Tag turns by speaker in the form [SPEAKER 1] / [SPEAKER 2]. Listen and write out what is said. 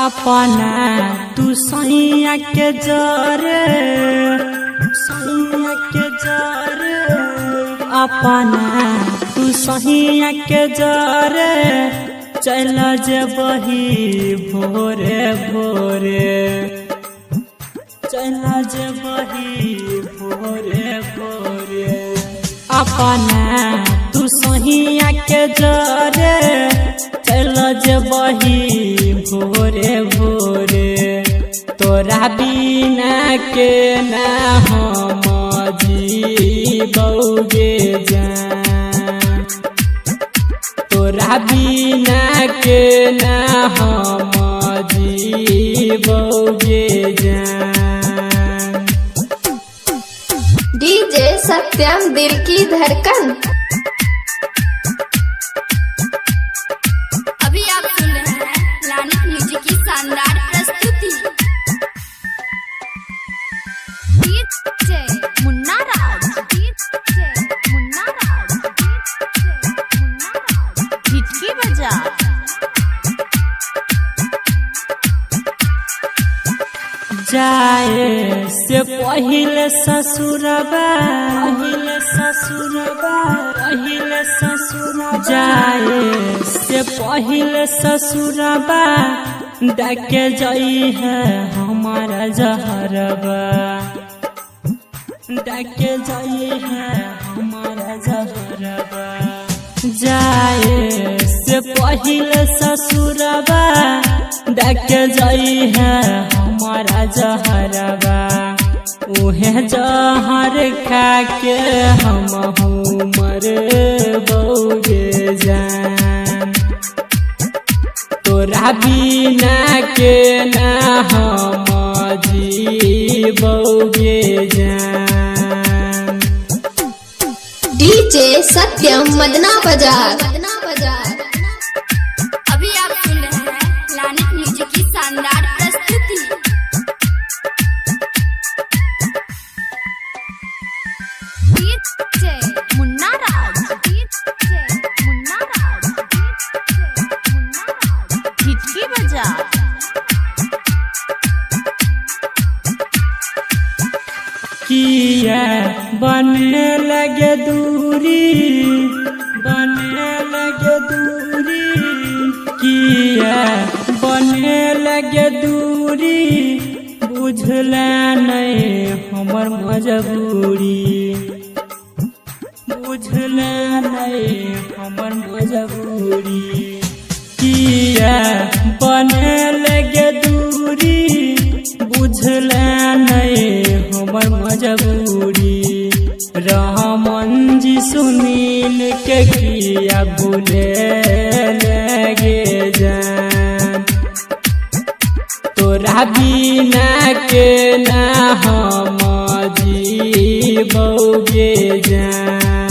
[SPEAKER 1] अपना तू सैया के जरे अपना तू सैया के जरे चल जबही भोरे भोरे चल जबही भोरे भोरे अपना तू सैया के जरे चल जबही भोरे भोरे तोरा बिना के ना हम जीबौगे जान तोरा बिना के ना हम जीबौगे जान।
[SPEAKER 2] डीजे सत्यम दिल की धड़कन।
[SPEAKER 3] अभी आप सुन रहे हैं लानित म्यूजिक की शानदार प्रस्तुति। मुन्ना राज हिटकी बजा।
[SPEAKER 1] जाए से पहिले ससुरबा जाए से पहिले ससुरबा डाके जाई है हमारा जहरबा डाके जाई है हमारा जहरबा जाए से पहिले ससुरबा डाके जाई है हमारा जहरबा उहे जहर खा के हम मर बौगे जान तोरा बिना के ना हम जीबौगे जान।
[SPEAKER 2] डीजे सत्यम मदना बाजार।
[SPEAKER 3] अभी आप सुन रहे हैं लानित म्यूजिक की शानदार प्रस्तुति। मुन्ना राज हिटकी बजा।
[SPEAKER 1] किया बने लगे दूरी किया बने लगे दूरी बुझला नहीं हमर मजबूरी बुझला नहीं हमर मजबूरी किया बने लगे दूरी बुझला नहीं हमर मजबूरी रहमन जी सुनील के किया भूले लगे जान तोरा बिना के ना हम जीबौगे जान।